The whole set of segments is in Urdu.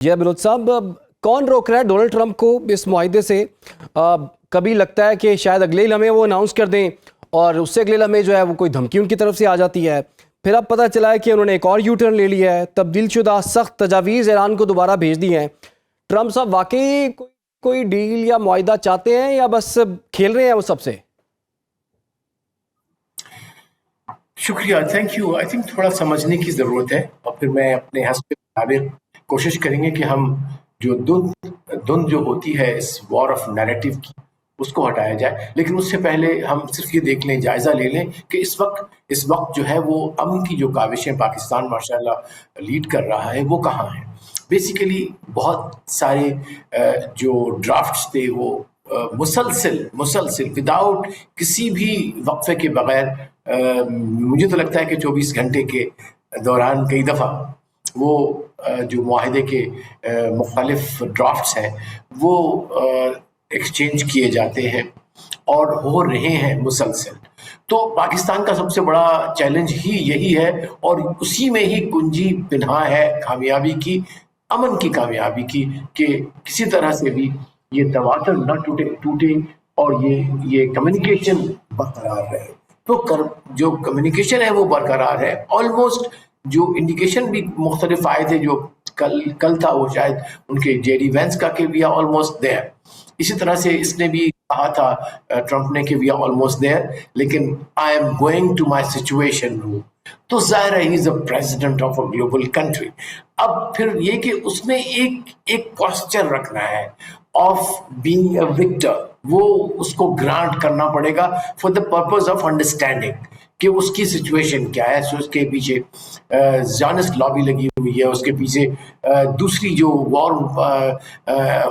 جی بلوچ صاحب، کون روک رہا ہے ڈونلڈ ٹرمپ کو اس معاہدے سے؟ کبھی لگتا ہے کہ شاید اگلے لمحے وہ اناؤنس کر دیں اور اس سے اگلے لمحے جو ہے وہ کوئی دھمکی ان کی طرف سے آ جاتی ہے. پھر اب پتہ چلا ہے کہ انہوں نے ایک اور یو ٹرن لے لیا ہے، تبدیل شدہ سخت تجاویز ایران کو دوبارہ بھیج دی ہیں. ٹرمپ صاحب واقعی کوئی ڈیل یا معاہدہ چاہتے ہیں یا بس کھیل رہے ہیں وہ سب سے؟ شکریہ، تھینک یو. آئی تھنک تھوڑا سمجھنے کی ضرورت ہے اور پھر میں اپنے حسب کے مطابق کوشش کریں گے کہ ہم جو دھند جو ہوتی ہے اس وار آف نیریٹو کی اس کو ہٹایا جائے. لیکن اس سے پہلے ہم صرف یہ دیکھ لیں، جائزہ لے لیں کہ اس وقت جو ہے وہ امن کی جو کاوشیں پاکستان ماشاءاللہ لیڈ کر رہا ہے وہ کہاں ہیں. بیسیکلی بہت سارے جو ڈرافٹس تھے وہ مسلسل وداؤٹ کسی بھی وقفے کے بغیر، مجھے تو لگتا ہے کہ 24 گھنٹے کے دوران کئی دفعہ وہ جو معاہدے کے مختلف ڈرافٹس ہیں وہ ایکسچینج کیے جاتے ہیں اور ہو رہے ہیں مسلسل. تو پاکستان کا سب سے بڑا چیلنج ہی یہی ہے اور اسی میں ہی کنجی پنہا ہے کامیابی کی، امن کی کامیابی کی، کہ کسی طرح سے بھی یہ تواتر نہ ٹوٹے اور یہ کمیونیکیشن برقرار رہے. تو جو کمیونیکیشن ہے وہ برقرار ہے. آلموسٹ جو انڈیکیشن بھی مختلف آئے تھے، جو کل تھا وہ شاید ان کے جے ڈی وینس کا کہ وی آر آلموسٹ دیئر. اسی طرح سے اس نے بھی کہا تھا ٹرمپ نے کہ وی آر آلموسٹ دیئر، لیکن I am going to my situation room. تو ظاہر ہے he is a president of a global country. اب پھر یہ کہ اس نے ایک پوسچر رکھنا ہے آف بینگ اے وکٹر، وہ اس کو گرانٹ کرنا پڑے گا for the purpose of understanding کہ اس کی سچویشن کیا ہے. سو اس کے پیچھے زیونسٹ لابی لگی ہوئی ہے، اس کے پیچھے دوسری جو وار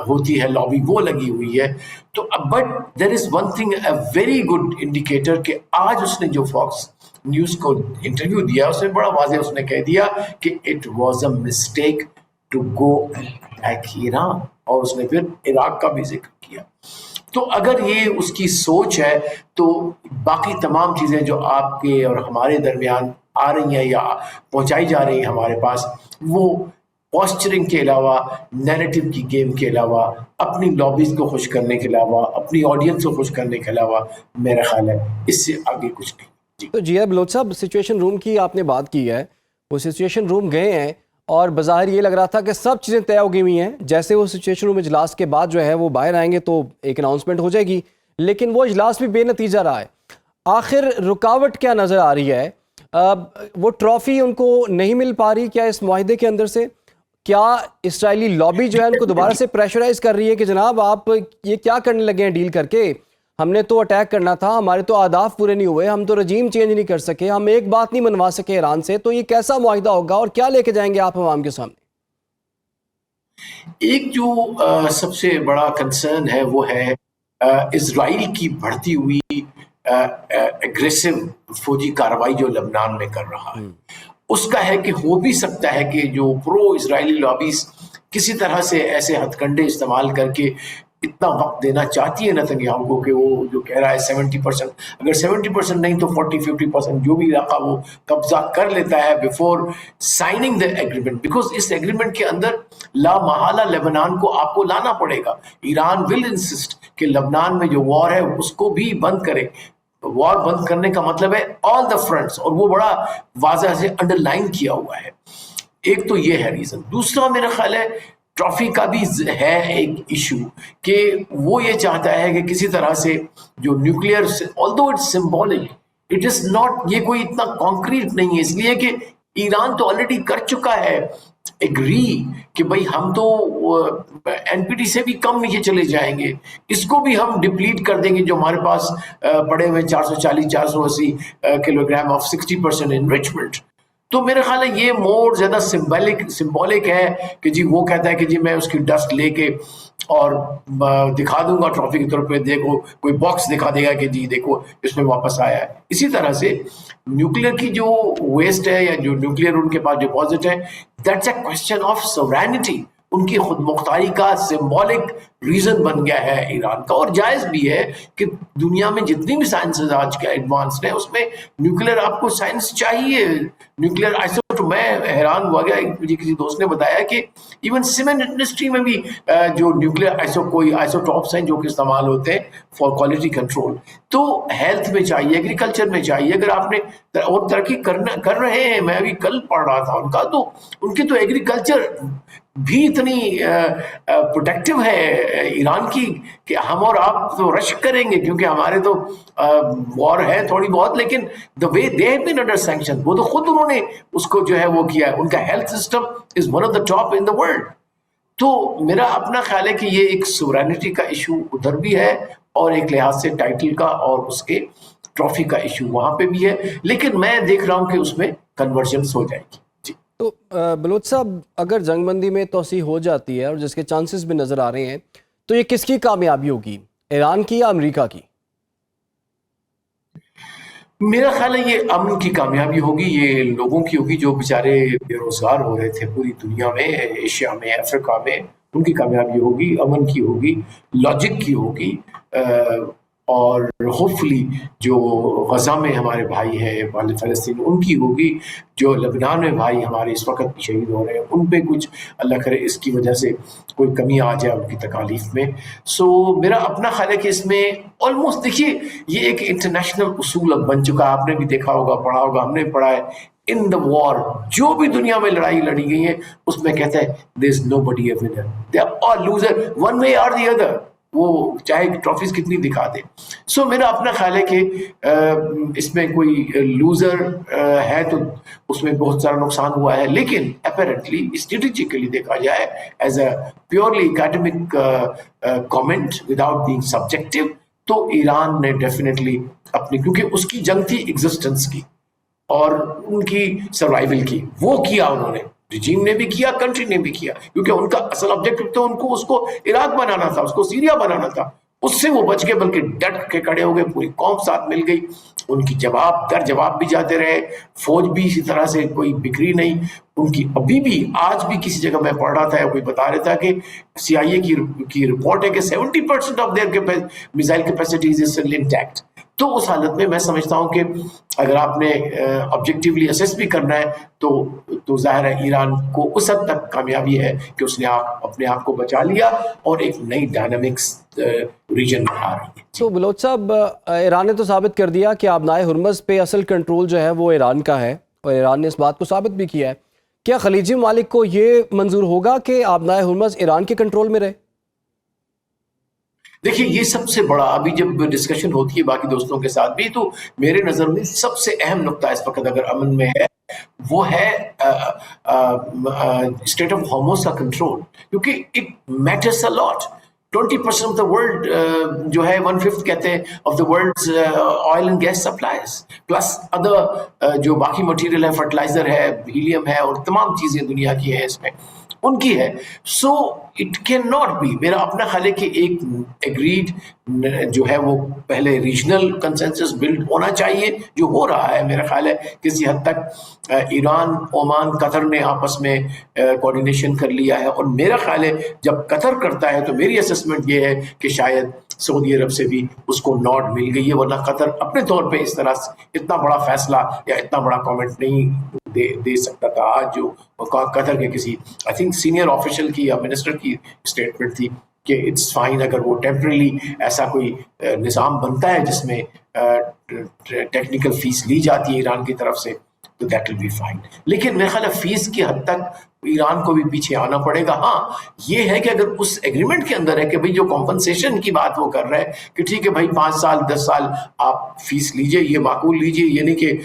ہوتی ہے لابی وہ لگی ہوئی ہے. تو but there is one thing a very good indicator کہ آج اس نے جو فاکس نیوز کو انٹرویو دیا اس میں بڑا واضح اس نے کہہ دیا کہ it was a mistake to go attack Iran, اور اس نے پھر عراق کا بھی ذکر کیا. تو اگر یہ اس کی سوچ ہے تو باقی تمام چیزیں جو آپ کے اور ہمارے درمیان آ رہی ہیں یا پہنچائی جا رہی ہیں ہمارے پاس، وہ پوسچرنگ کے علاوہ، نیریٹو کی گیم کے علاوہ، اپنی لابیز کو خوش کرنے کے علاوہ، اپنی آڈینس کو خوش کرنے کے علاوہ میرا خیال ہے اس سے آگے کچھ نہیں. تو جی بلوچ صاحب، سچویشن روم کی آپ نے بات کی ہے، وہ سچویشن روم گئے ہیں اور بظاہر یہ لگ رہا تھا کہ سب چیزیں طے ہو گئی ہوئی ہیں. جیسے وہ سچویشن روم اجلاس کے بعد جو ہے وہ باہر آئیں گے تو ایک اناؤنسمنٹ ہو جائے گی، لیکن وہ اجلاس بھی بے نتیجہ رہا ہے. آخر رکاوٹ کیا نظر آ رہی ہے؟ وہ ٹرافی ان کو نہیں مل پا رہی کیا اس معاہدے کے اندر سے؟ کیا اسرائیلی لابی جو ہے ان کو دوبارہ سے پریشرائز کر رہی ہے کہ جناب آپ یہ کیا کرنے لگے ہیں ڈیل کر کے؟ ہم نے تو اٹیک کرنا تھا، ہمارے تو اہداف پورے نہیں ہوئے، ہم تو رجیم چینج نہیں کر سکے، ہم ایک بات نہیں منوا سکے ایران سے. تو یہ کیسا معاہدہ ہوگا اور کیا لے کے جائیں گے آپ عوام کے سامنے؟ ایک جو سب سے بڑا کنسرن ہے وہ ہے اسرائیل کی بڑھتی ہوئی اگریسو فوجی کارروائی جو لبنان میں کر رہا ہے. اس کا ہے کہ ہو بھی سکتا ہے کہ جو پرو اسرائیلی لابیز کسی طرح سے ایسے ہتھ کنڈے استعمال کر کے اتنا وقت دینا چاہتی ہے نتنیاہو کو کہ وہ جو کہہ رہا ہے 70%، اگر 70% نہیں تو 40-50% جو بھی علاقہ وہ قبضہ کر لیتا ہے before signing the agreement. Because اس ایگریمنٹ کے اندر لا محالہ لبنان کو آپ کو لانا پڑے گا. ایران ول انسسٹ کہ لبنان میں جو وار ہے اس کو بھی بند کرے. وار بند کرنے کا مطلب ہے آل دا فرنٹس، اور وہ بڑا واضح سے انڈر لائن کیا ہوا ہے. ایک تو یہ ہے ریزن. دوسرا میرا خیال ہے ٹرافی کا بھی ہے ایک ایشو کہ وہ یہ چاہتا ہے کہ کسی طرح سے جو nuclear, although it's symbolic, it is not، یہ کوئی اتنا کانکریٹ نہیں ہے، اس لیے کہ ایران تو آلریڈی کر چکا ہے ایگری کہ بھائی ہم تو این پی ٹی سے بھی کم نیچے چلے جائیں گے، اس کو بھی ہم ڈپلیٹ کر دیں گے جو ہمارے پاس پڑے ہوئے 440-480 کلو گرام آف 60% انریچمنٹ. تو میرے خیال ہے یہ مور زیادہ سمبولک ہے کہ جی وہ کہتا ہے کہ جی میں اس کی ڈسٹ لے کے اور دکھا دوں گا ٹرافی کے طور پہ، دیکھو کوئی باکس دکھا دے گا کہ جی دیکھو اس میں واپس آیا ہے. اسی طرح سے نیوکلیئر کی جو ویسٹ ہے یا جو نیوکلیئر ان کے پاس ڈپازٹ ہے، that's a question of sovereignty. ان کی خود مختاری کا سمبولک ریزن بن گیا ہے ایران کا. اور جائز بھی ہے کہ دنیا میں جتنی بھی سائنسز آج کے ایڈوانسڈ ہیں اس میں نیوکلیر آپ کو سائنس چاہیے. نیوکلیر آئسوٹوپ, میں حیران ہوا گیا, مجھے کسی دوست نے بتایا کہ ایون سیمنٹ انڈسٹری میں بھی جو نیوکلیر آئسوٹوپس ہیں جو کہ استعمال ہوتے ہیں فار کوالٹی کنٹرول, تو ہیلتھ میں چاہیے, ایگریکلچر میں چاہیے. اگر آپ نے اور ترقی کر رہے ہیں, میں ابھی کل پڑھ رہا تھا ان کا, تو ان کی تو ایگریکلچر بھی اتنی پروٹیکٹیو ہے ایران کی کہ ہم اور آپ تو رشک کریں گے کیونکہ ہمارے تو وار ہے تھوڑی بہت, لیکن the way they have been under sanction, وہ تو خود انہوں نے اس کو جو ہے وہ کیا. ان کا health system is one of the top in the world. تو میرا اپنا خیال ہے کہ یہ ایک سورینٹی کا ایشو ادھر بھی ہے اور ایک لحاظ سے ٹائٹل کا اور اس کے ٹرافی کا ایشو وہاں پہ بھی ہے, لیکن میں دیکھ رہا ہوں کہ اس میں کنورجنس ہو جائے گی. تو بلوچ صاحب, اگر جنگ بندی میں توسیع ہو جاتی ہے اور جس کے چانسز بھی نظر آ رہے ہیں, تو یہ کس کی کامیابی ہوگی, ایران کی یا امریکہ کی؟ میرا خیال ہے یہ امن کی کامیابی ہوگی, یہ لوگوں کی ہوگی جو بیچارے بے روزگار ہو رہے تھے پوری دنیا میں, ایشیا میں, افریقہ میں, ان کی کامیابی ہوگی, امن کی ہوگی, لاجک کی ہوگی. اور ہوپ فلی جو غزہ میں ہمارے بھائی ہیں فلسطین, ان کی ہوگی. جو لبنان میں بھائی ہمارے اس وقت بھی شہید ہو رہے ہیں, ان پہ کچھ اللہ کرے اس کی وجہ سے کوئی کمی آ جائے ان کی تکالیف میں. سو میرا اپنا خیال ہے کہ اس میں آلموسٹ, دیکھیے یہ ایک انٹرنیشنل اصول اب بن چکا, آپ نے بھی دیکھا ہوگا, پڑھا ہوگا, ہم نے پڑھا ہے. ان دا وار, جو بھی دنیا میں لڑائی لڑی گئی ہے اس میں کہتا ہے there is nobody a winner, they are all loser one way or the other, وہ چاہے ٹرافیز کتنی دکھا دے. سو میرا اپنا خیال ہے کہ اس میں کوئی لوزر ہے تو اس میں بہت سارا نقصان ہوا ہے, لیکن اپیرنٹلی اسٹریٹجیکلی دیکھا جائے as a purely academic comment without being subjective, تو ایران نے ڈیفینیٹلی اپنی, کیونکہ اس کی جنگ تھی ایگزسٹنس کی اور ان کی سروائیول کی, وہ کیا انہوں نے, رجیم نے بھی کیا, کنٹری نے بھی کیا, کیونکہ ان کا اصل آبجیکٹو تو ان کو اس کو عراق بنانا تھا, اس کو سیریا بنانا تھا. اس سے وہ بچ گئے, بلکہ ڈٹ کے کھڑے ہو گئے, پوری قوم ساتھ مل گئی, ان کی جواب در جواب بھی جاتے رہے, فوج بھی اسی طرح سے کوئی بکری نہیں ان کی. ابھی بھی آج بھی کسی جگہ میں پڑھ رہا تھا یا کوئی بتا رہا تھا کہ CIA کی رپورٹ ہے کہ 70% of their missile capacities is still intact. تو اس حالت میں میں سمجھتا ہوں کہ اگر آپ نے آبجیکٹیولی اسیس بھی کرنا ہے تو ظاہر ہے ایران کو اس حد تک کامیابی ہے کہ اس نے اپنے آپ کو بچا لیا اور ایک نئی ڈائنامکس ریجن میں آ رہی ہے. تو بلوچ صاحب, ایران نے تو ثابت کر دیا کہ آبنائے ہرمز پہ اصل کنٹرول جو ہے وہ ایران کا ہے, اور ایران نے اس بات کو ثابت بھی کیا ہے. کیا خلیجی ممالک کو یہ منظور ہوگا کہ آبنائے ہرمز ایران کے کنٹرول میں رہے؟ دیکھیے یہ سب سے بڑا, ابھی جب ڈسکشن ہوتی ہے باقی دوستوں کے ساتھ بھی, تو میرے نظر میں سب سے اہم نقطہ اس وقت اگر امن میں ہے وہ ہے اسٹیٹ آف ہارموز کا کنٹرول, کیونکہ it matters a lot. 20% of the world جو ہے 1/5 کہتے ہیں of the world oil and gas supplies, plus other جو باقی مٹیریل ہے, فرٹیلائزر ہے, ہیلیم ہے, اور تمام چیزیں دنیا کی ہیں اس میں ان کی ہے. So it can not be, میرا اپنا خیال ہے کہ ایک ایگریڈ جو ہے وہ پہلے ریجنل کنسنسس بلڈ ہونا چاہیے, جو ہو رہا ہے میرا خیال ہے کسی حد تک. ایران, عمان, قطر نے آپس میں کوآرڈینیشن کر لیا ہے, اور میرا خیال ہے جب قطر کرتا ہے تو میری اسسمنٹ یہ ہے کہ شاید سعودی عرب سے بھی اس کو نوٹ مل گئی ہے, ورنہ قطر اپنے طور پہ اس طرح اتنا بڑا فیصلہ یا اتنا بڑا کامنٹ نہیں دے سکتا تھا. آج جو قطر کے کسی آئی تھنک سینئر آفیشل کی یا منسٹر کی اسٹیٹمنٹ تھی کہ اٹس فائن, اگر وہ ٹیمپرلی ایسا کوئی نظام بنتا ہے جس میں ٹیکنیکل فیس لی جاتی ہے ایران کی طرف سے, تو دیٹ ول بی فائن. لیکن میرا خیال ہے فیس کی حد تک ایران کو بھی پیچھے آنا پڑے گا. ہاں یہ ہے کہ اگر اس ایگریمنٹ کے اندر ہے کہ بھئی جو کمپنسیشن کی بات وہ کر رہے ہیں کہ ٹھیک ہے بھائی 5 سال 10 سال آپ فیس لیجئے, یہ معقول لیجئے, یہ نہیں کہ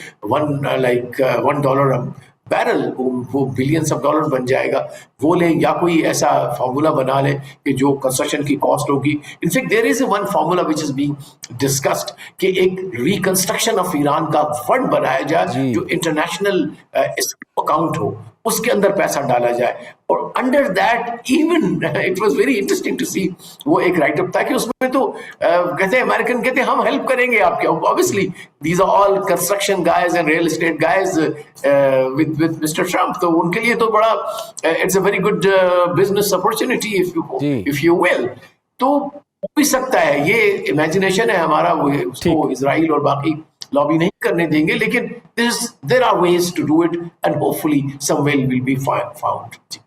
$1 بیرل وہ بلینس آف ڈالر بن جائے گا, وہ لیں, یا کوئی ایسا فارمولا بنا لیں کہ جو کنسٹرکشن کی کاسٹ ہوگی. In fact there is a one formula which is being discussed کہ ایک ریکنسٹرکشن آف ایران کا فنڈ بنایا جائے جو انٹرنیشنل اکاؤنٹ ہو, اس کے اندر پیسہ ڈالا جائے. اور under that even it was very interesting to see, وہ ایک رائٹ اپ تھا کہ اس میں تو کہتے ہیں امریکن کہتے ہیں ہم ہیلپ کریں گے آپ کے. obviously these are all construction guys and real estate guys with Mr. Trump, تو ان کے لیے تو بڑا it's a very good business opportunity if you will. تو ہو بھی سکتا ہے, یہ امیجنیشن ہے ہمارا, وہ اس کو اسرائیل اور باقی لابی نہیں کرنے دیں گے, لیکن there are ways to do it and hopefully some way will be found.